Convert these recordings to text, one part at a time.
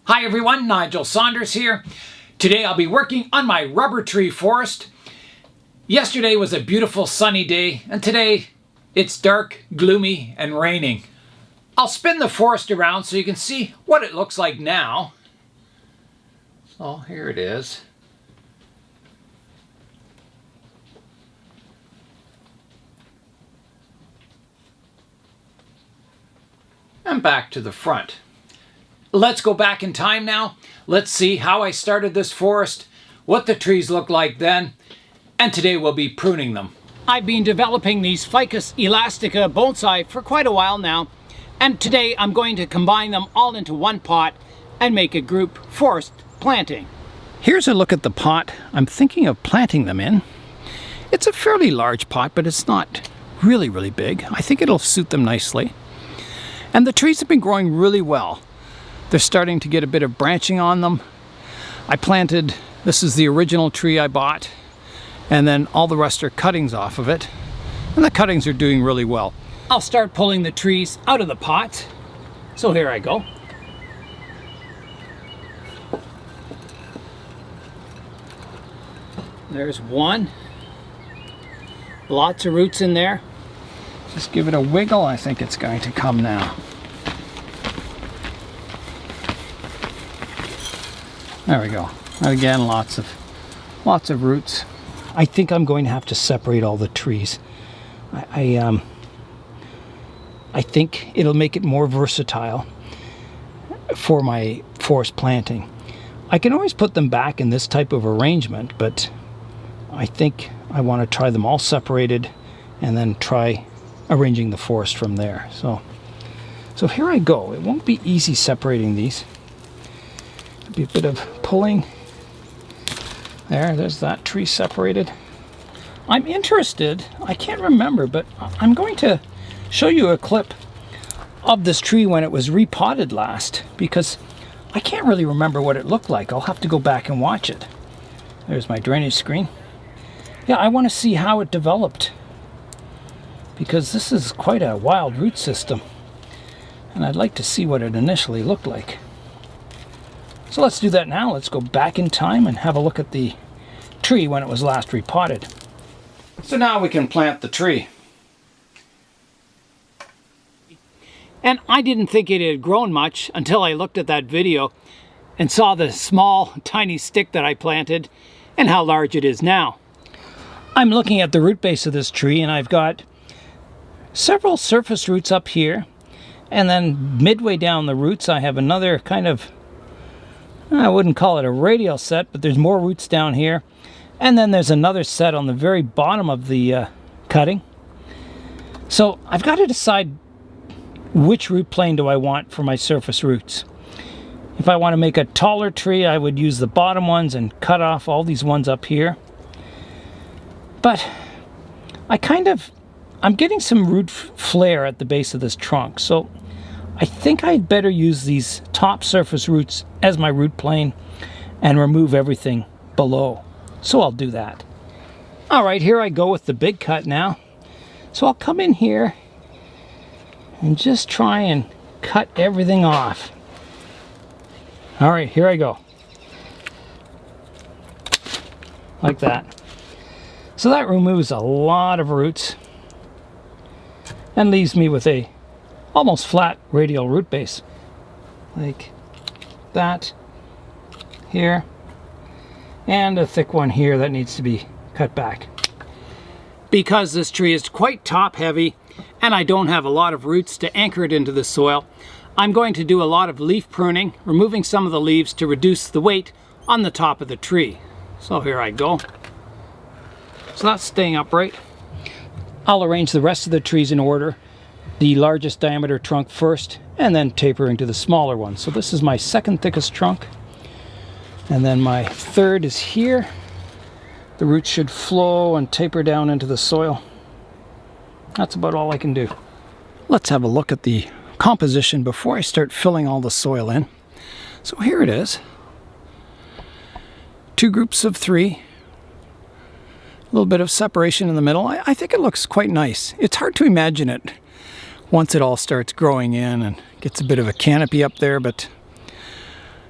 Hi everyone, Nigel Saunders here. Today I'll be working on my rubber tree forest. Yesterday was a beautiful sunny day, and today it's dark, gloomy, and raining. I'll spin the forest around so you can see what it looks like now. So here it is. And back to the front. Let's go back in time now. Let's see how I started this forest, what the trees looked like then, and today we'll be pruning them. I've been developing these Ficus elastica bonsai for quite a while now, and today I'm going to combine them all into one pot and make a group forest planting. Here's a look at the pot I'm thinking of planting them in. It's a fairly large pot, but it's not really big. I think it'll suit them nicely. And the trees have been growing really well. They're starting to get a bit of branching on them. I planted, this is the original tree I bought, and then all the rest are cuttings off of it. And the cuttings are doing really well. I'll start pulling the trees out of the pot. So here I go. There's one. Lots of roots in there. Just give it a wiggle. I think it's going to come now. There we go. And again, lots of roots. I think I'm going to have to separate all the trees. I think it'll make it more versatile for my forest planting. I can always put them back in this type of arrangement, but I think I want to try them all separated and then try arranging the forest from there. So here I go. It won't be easy separating these. It'll be a bit of pulling. There's that tree separated. I'm interested, I can't remember, but I'm going to show you a clip of this tree when it was repotted last, because I can't really remember what it looked like. I'll have to go back and watch it. There's my drainage screen. Yeah, I want to see how it developed, because this is quite a wild root system, and I'd like to see what it initially looked like. So let's do that now. Let's go back in time and have a look at the tree when it was last repotted. So now we can plant the tree. And I didn't think it had grown much until I looked at that video and saw the small, tiny stick that I planted and how large it is now. I'm looking at the root base of this tree, and I've got several surface roots up here, and then midway down the roots I have another kind of, I wouldn't call it a radial set, but there's more roots down here. And then there's another set on the very bottom of the cutting. So I've got to decide which root plane do I want for my surface roots. If I want to make a taller tree, I would use the bottom ones and cut off all these ones up here. But I'm getting some root flare at the base of this trunk. So I think I'd better use these top surface roots as my root plane and remove everything below. So I'll do that. All right, here I go with the big cut now. So I'll come in here and just try and cut everything off. All right, here I go. Like that. So that removes a lot of roots and leaves me with a almost flat radial root base. Like that here. And a thick one here that needs to be cut back. Because this tree is quite top heavy and I don't have a lot of roots to anchor it into the soil, I'm going to do a lot of leaf pruning, removing some of the leaves to reduce the weight on the top of the tree. So here I go. So that's staying upright. I'll arrange the rest of the trees in order. The largest diameter trunk first, and then tapering to the smaller one. So this is my second thickest trunk. And then my third is here. The roots should flow and taper down into the soil. That's about all I can do. Let's have a look at the composition before I start filling all the soil in. So here it is. 2 groups of 3. A little bit of separation in the middle. I think it looks quite nice. It's hard to imagine it once it all starts growing in and gets a bit of a canopy up there, but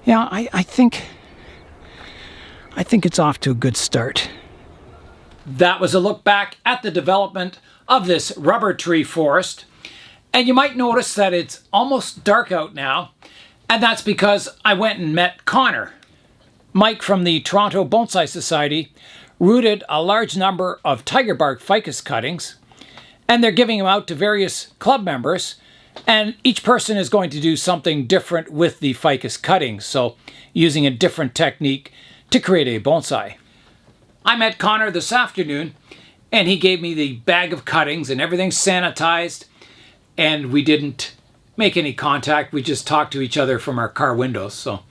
Yeah, I think it's off to a good start. That was a look back at the development of this rubber tree forest. And you might notice that it's almost dark out now, and that's because I went and met Connor. Mike from the Toronto Bonsai Society rooted a large number of Tiger Bark Ficus cuttings, and they're giving them out to various club members, and each person is going to do something different with the ficus cuttings, so using a different technique to create a bonsai. I met Connor this afternoon, and he gave me the bag of cuttings, and everything's sanitized, and we didn't make any contact. We just talked to each other from our car windows, so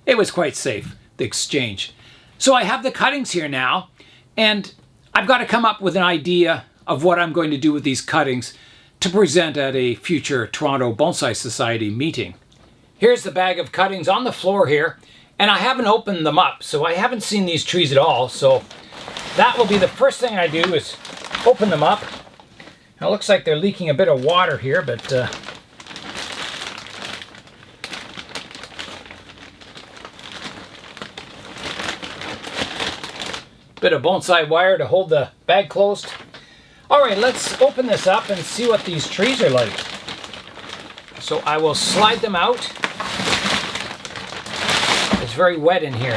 it was quite safe, the exchange. So I have the cuttings here now, and I've got to come up with an idea of what I'm going to do with these cuttings to present at a future Toronto Bonsai Society meeting. Here's the bag of cuttings on the floor here, and I haven't opened them up, so I haven't seen these trees at all, so that will be the first thing I do is open them up. Now, it looks like they're leaking a bit of water here, but bit of bonsai wire to hold the bag closed. All right, let's open this up and see what these trees are like. So I will slide them out. It's very wet in here.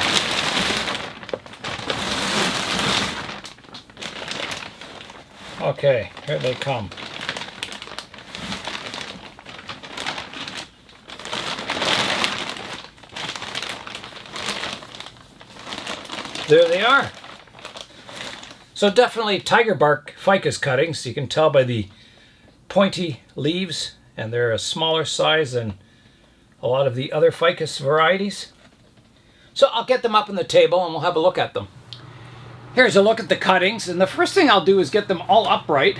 Okay, here they come. There they are. So definitely Tiger Bark Ficus cuttings. You can tell by the pointy leaves, and they're a smaller size than a lot of the other ficus varieties. So I'll get them up on the table and we'll have a look at them. Here's a look at the cuttings, and the first thing I'll do is get them all upright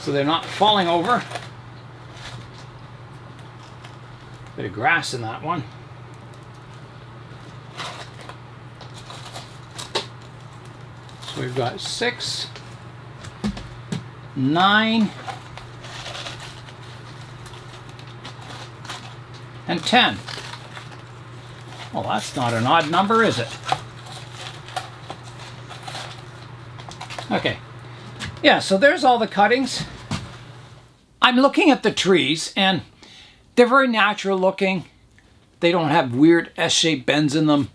so they're not falling over. Bit of grass in that one. So we've got 6, 9, and 10. Well, that's not an odd number, is it? Okay. Yeah, so there's all the cuttings. I'm looking at the trees, and they're very natural looking. They don't have weird S-shaped bends in them.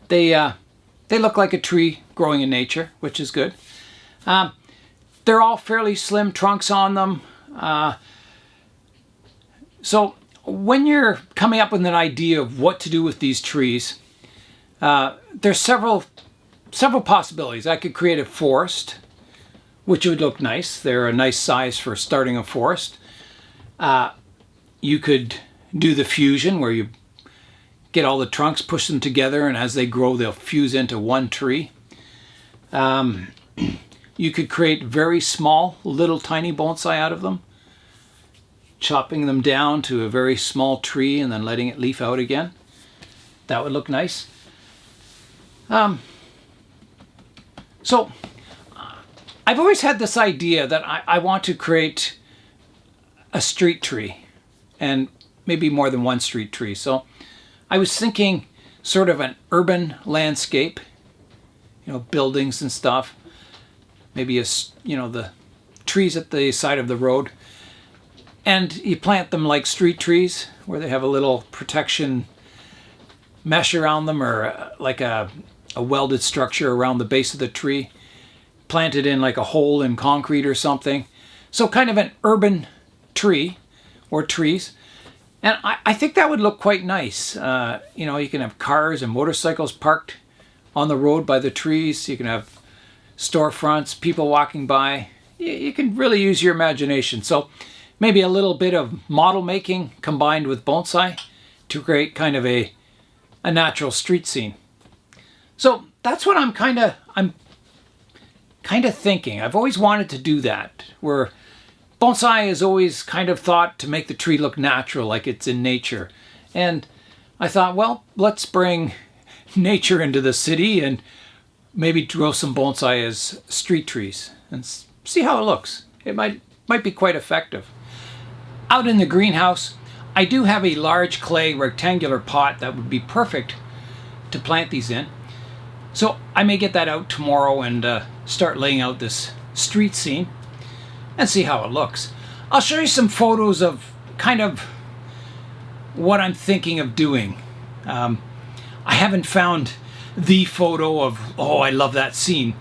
They look like a tree growing in nature, which is good. They're all fairly slim trunks on them. So when you're coming up with an idea of what to do with these trees, there's several possibilities. I could create a forest, which would look nice. They're a nice size for starting a forest. You could do the fusion, where you get all the trunks, push them together, and as they grow, they'll fuse into one tree. You could create very small, little tiny bonsai out of them, chopping them down to a very small tree and then letting it leaf out again. That would look nice. So I've always had this idea that I want to create a street tree, and maybe more than one street tree. So I was thinking sort of an urban landscape, buildings and stuff. Maybe the trees at the side of the road. And you plant them like street trees, where they have a little protection mesh around them, or like a welded structure around the base of the tree, planted in like a hole in concrete or something. So kind of an urban tree or trees. And I think that would look quite nice. You can have cars and motorcycles parked on the road by the trees. You can have storefronts, people walking by. You can really use your imagination. So maybe a little bit of model making combined with bonsai to create kind of a natural street scene. So that's what I'm kind of thinking. I've always wanted to do that, where bonsai is always kind of thought to make the tree look natural, like it's in nature. And I thought, well, let's bring nature into the city and maybe grow some bonsai as street trees and see how it looks. It might be quite effective. Out in the greenhouse, I do have a large clay rectangular pot that would be perfect to plant these in. So I may get that out tomorrow and start laying out this street scene and see how it looks. I'll show you some photos of kind of what I'm thinking of doing. I haven't found the photo of, oh, I love that scene.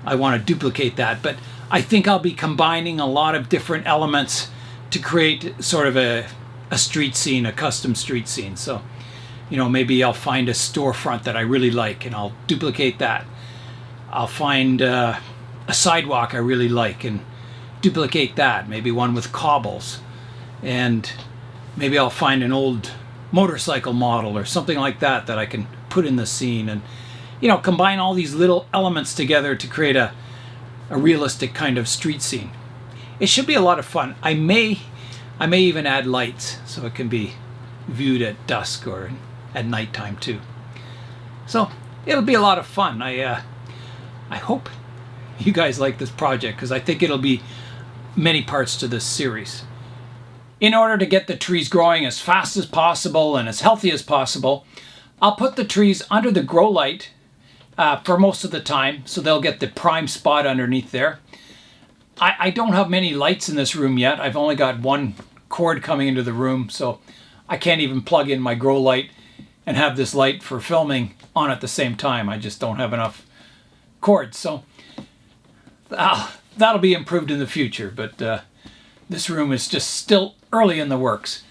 I want to duplicate that, but I think I'll be combining a lot of different elements to create sort of a street scene, a custom street scene. So, you know, maybe I'll find a storefront that I really like and I'll duplicate that. I'll find a sidewalk I really like and duplicate that. Maybe one with cobbles. And maybe I'll find an old motorcycle model or something like that that I can put in the scene and, you know, combine all these little elements together to create a realistic kind of street scene. It should be a lot of fun. I may even add lights so it can be viewed at dusk or at nighttime too. So it'll be a lot of fun. I hope you guys like this project because I think it'll be many parts to this series. In order to get the trees growing as fast as possible and as healthy as possible, I'll put the trees under the grow light for most of the time, so they'll get the prime spot underneath there. I don't have many lights in this room yet. I've only got one cord coming into the room, so I can't even plug in my grow light and have this light for filming on at the same time. I just don't have enough cords, so that'll be improved in the future, but this room is just still early in the works.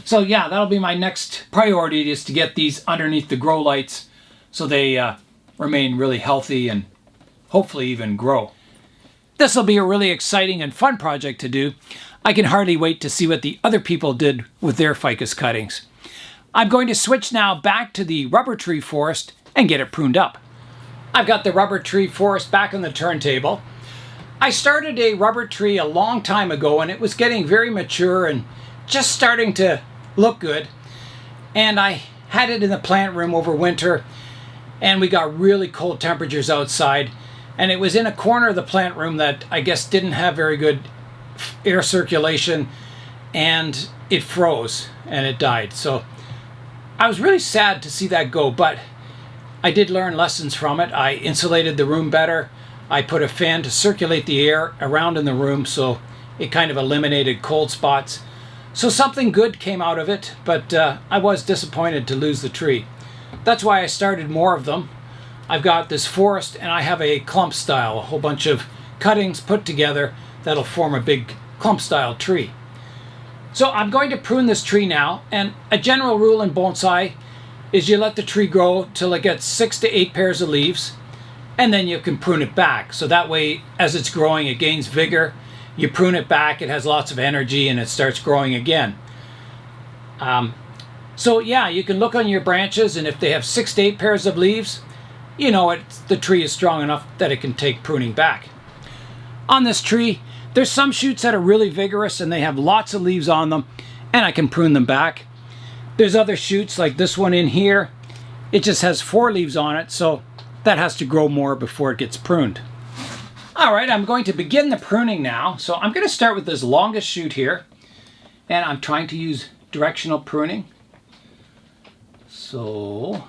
So yeah, that'll be my next priority, is to get these underneath the grow lights so they remain really healthy and hopefully even grow. This will be a really exciting and fun project to do. I can hardly wait to see what the other people did with their ficus cuttings. I'm going to switch now back to the rubber tree forest and get it pruned up. I've got the rubber tree forest back on the turntable. I started a rubber tree a long time ago and it was getting very mature and just starting to look good. And I had it in the plant room over winter and we got really cold temperatures outside. And it was in a corner of the plant room that I guess didn't have very good air circulation and it froze and it died. So I was really sad to see that go, but I did learn lessons from it. I insulated the room better. I put a fan to circulate the air around in the room so it kind of eliminated cold spots. So something good came out of it, but I was disappointed to lose the tree. That's why I started more of them. I've got this forest and I have a clump style, a whole bunch of cuttings put together that'll form a big clump style tree. So I'm going to prune this tree now, and a general rule in bonsai is you let the tree grow till it gets 6 to 8 pairs of leaves, and then you can prune it back. So that way, as it's growing, it gains vigor. You prune it back, it has lots of energy, and it starts growing again. So yeah, you can look on your branches, and if they have 6 to 8 pairs of leaves, you know the tree is strong enough that it can take pruning back. On this tree, there's some shoots that are really vigorous, and they have lots of leaves on them, and I can prune them back. There's other shoots like this one in here. It just has 4 leaves on it, so that has to grow more before it gets pruned. All right, I'm going to begin the pruning now. So I'm going to start with this longest shoot here, and I'm trying to use directional pruning. So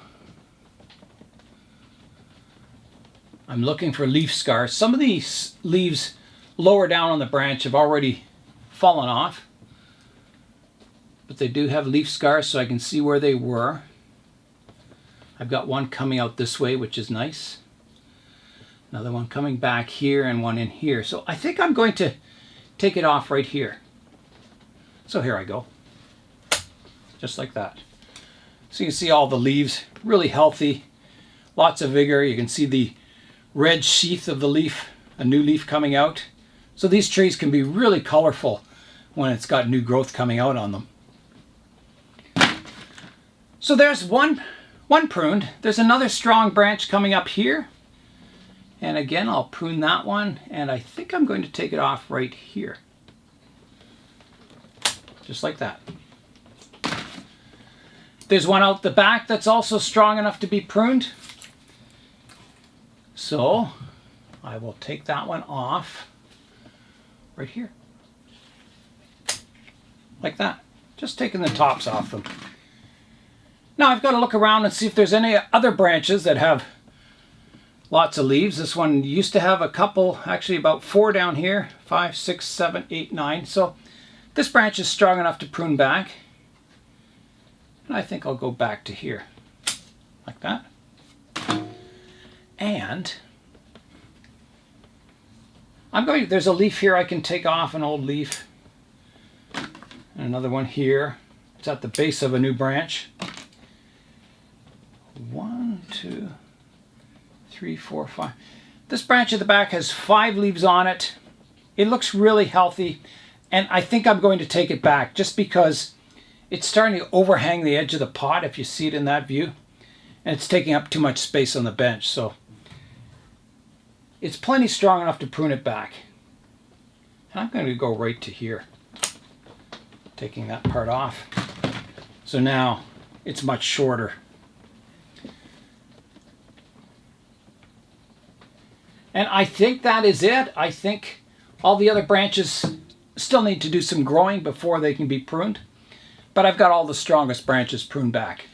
I'm looking for leaf scars. Some of these leaves lower down on the branch have already fallen off, but they do have leaf scars so I can see where they were. I've got one coming out this way, which is nice. Another one coming back here and one in here. So I think I'm going to take it off right here. So here I go. Just like that. So you can see all the leaves, really healthy, lots of vigor. You can see the red sheath of the leaf, a new leaf coming out. So these trees can be really colorful when it's got new growth coming out on them. So there's one pruned. There's another strong branch coming up here. And again, I'll prune that one, and I think I'm going to take it off right here. Just like that. There's one out the back that's also strong enough to be pruned. So I will take that one off right here. Like that. Just taking the tops off them. Now I've got to look around and see if there's any other branches that have lots of leaves. This one used to have a couple, actually about 4 down here. 5, 6, 7, 8, 9. So this branch is strong enough to prune back. And I think I'll go back to here, like that. And there's a leaf here I can take off, an old leaf. And another one here. It's at the base of a new branch. 1, 2, 3, 4, 5. This branch at the back has 5 leaves on it. It looks really healthy, and I think I'm going to take it back just because it's starting to overhang the edge of the pot, if you see it in that view, and it's taking up too much space on the bench. So it's plenty strong enough to prune it back. And I'm going to go right to here, taking that part off. So now it's much shorter. And I think that is it. I think all the other branches still need to do some growing before they can be pruned. But I've got all the strongest branches pruned back.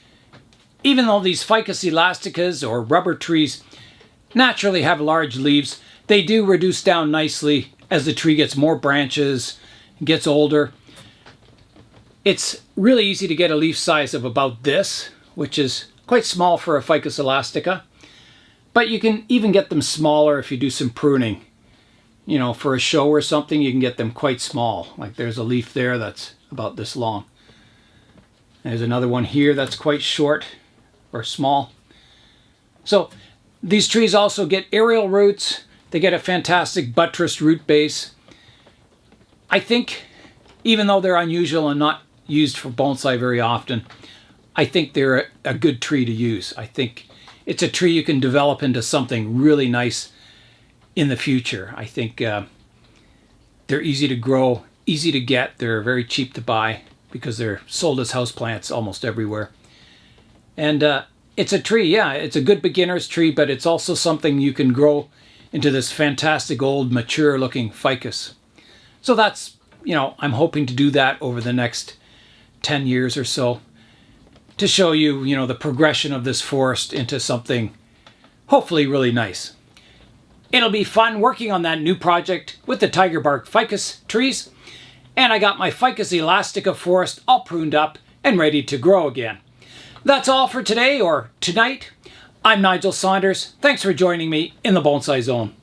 Even though these Ficus elasticas or rubber trees naturally have large leaves, they do reduce down nicely as the tree gets more branches, gets older. It's really easy to get a leaf size of about this, which is quite small for a Ficus elastica. But you can even get them smaller if you do some pruning. You know, for a show or something, you can get them quite small. Like there's a leaf there that's about this long. There's another one here that's quite short or small. So these trees also get aerial roots. They get a fantastic buttressed root base. I think, even though they're unusual and not used for bonsai very often, I think they're a good tree to use. I think it's a tree you can develop into something really nice in the future. I think they're easy to grow, easy to get. They're very cheap to buy because they're sold as houseplants almost everywhere. And it's a tree, yeah, it's a good beginner's tree, but it's also something you can grow into this fantastic old mature looking ficus. So that's, you know, I'm hoping to do that over the next 10 years or so to show you, you know, the progression of this forest into something hopefully really nice. It'll be fun working on that new project with the Tiger Bark Ficus trees. And I got my Ficus elastica forest all pruned up and ready to grow again. That's all for today or tonight. I'm Nigel Saunders. Thanks for joining me in the Bonsai Zone.